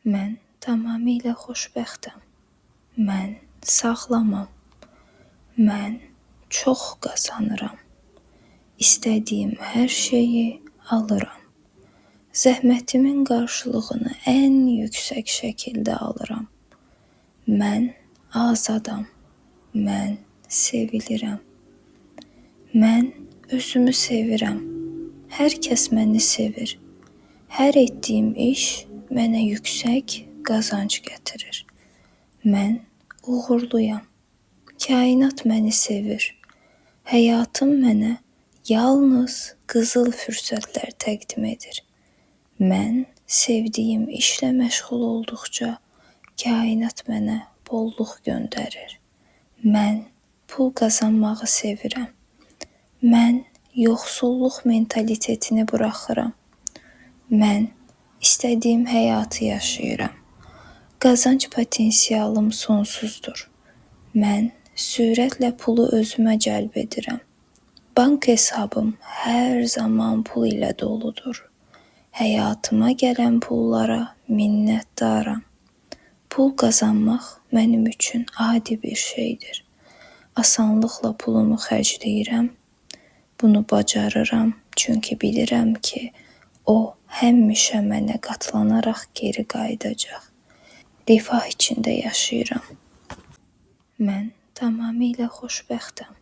Mən tamamilə xoşbəxtəm. Mən sağlamam. Mən çox qazanıram. İstədiyim hər şeyi alıram. Zəhmətimin qarşılığını ən yüksək şəkildə alıram. Mən azadam. Mən sevilirəm. Mən özümü sevirəm. Hər kəs məni sevir. Hər etdiyim iş mənə yüksək qazanc gətirir. Mən uğurluyam. Kainat məni sevir. Həyatım mənə yalnız qızıl fürsətlər təqdim edir. Mən sevdiyim işlə məşğul olduqca kainat mənə bolluq göndərir. Mən pul qazanmağı sevirəm. Mən yoxsulluq mentalitetini buraxıram. Mən istədiyim həyatı yaşayıram. Qazanc potensialım sonsuzdur. Mən sürətlə pulu özümə cəlb edirəm. Bank hesabım hər zaman pul ilə doludur. Həyatıma gələn pullara minnətdaram. Pul qazanmaq mənim üçün adi bir şeydir. Asanlıqla pulumu xərcləyirəm. Bunu bacarıram, çünki bilirəm ki, o həmişə mənə qatlanaraq geri qayıdacaq. Rifah içində yaşayıram. Mən tamamilə xoşbəxtəm.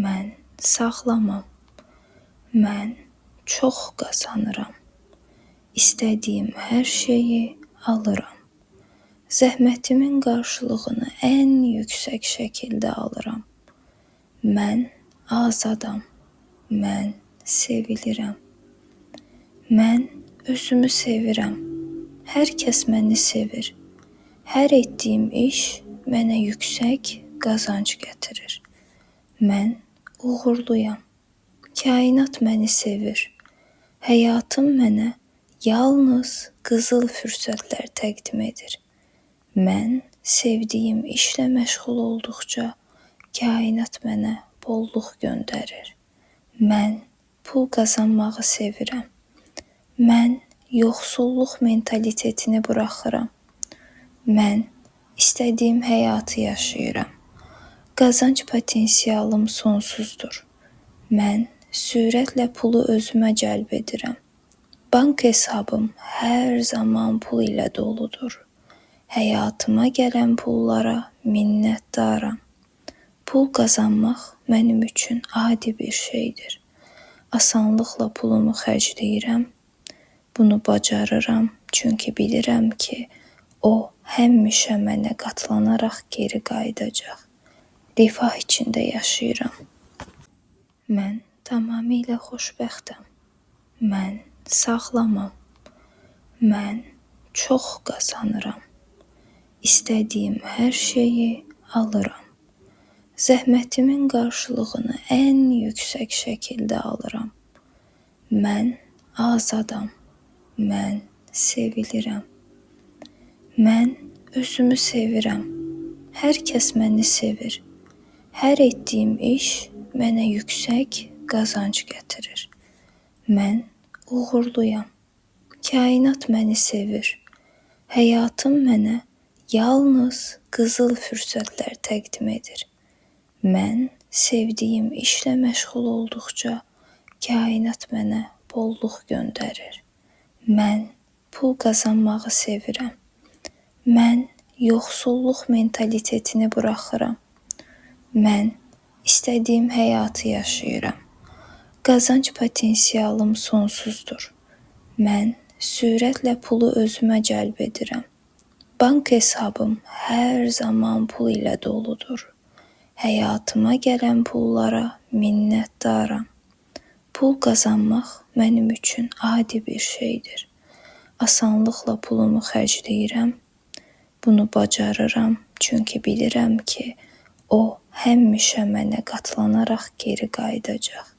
Mən sağlamam. Mən çox qazanıram. İstədiyim hər şeyi alıram. Zəhmətimin qarşılığını ən yüksək şəkildə alıram. Mən azadam. Mən sevilirəm. Mən özümü sevirəm. Hər kəs məni sevir. Hər etdiyim iş mənə yüksək qazanc gətirir. Mən uğurluyam. Kainat məni sevir. Həyatım mənə yalnız qızıl fürsətlər təqdim edir. Mən sevdiyim işlə məşğul olduqca kainat mənə bolluq göndərir. Mən pul qazanmağı sevirəm. Mən yoxsulluq mentalitetini buraxıram. Mən istədiyim həyatı yaşayıram. Qazanc potensialım sonsuzdur. Mən sürətlə pulu özümə cəlb edirəm. Bank hesabım hər zaman pul ilə doludur. Həyatıma gələn pullara minnətdaram. Pul qazanmaq mənim üçün adi bir şeydir. Asanlıqla pulumu xərcləyirəm. Bunu bacarıram, çünki bilirəm ki, o həmişə mənə qatlanaraq geri qayıdacaq. Rifah içində yaşayıram. Mən tamamilə xoşbəxtəm. Mən sağlamam. Mən çox qazanıram. İstədiyim hər şeyi alıram. Zəhmətimin qarşılığını ən yüksək şəkildə alıram. Mən azadam. Mən sevilirəm. Mən özümü sevirəm. Hər kəs məni sevir. Hər etdiyim iş mənə yüksək qazanc gətirir. Mən uğurluyam. Kainat məni sevir. Həyatım mənə yalnız qızıl fürsətlər təqdim edir. Mən sevdiyim işlə məşğul olduqca kainat mənə bolluq göndərir. Mən pul qazanmağı sevirəm. Mən yoxsulluq mentalitetini buraxıram. Mən istədiyim həyatı yaşayıram. Qazanc potensialım sonsuzdur. Mən sürətlə pulu özümə cəlb edirəm. Bank hesabım hər zaman pul ilə doludur. Həyatıma gələn pullara minnətdaram. Pul qazanmaq mənim üçün adi bir şeydir. Asanlıqla pulumu xərcləyirəm. Bunu bacarıram, çünki bilirəm ki, o həmişə mənə qatlanaraq geri qayıdacaq.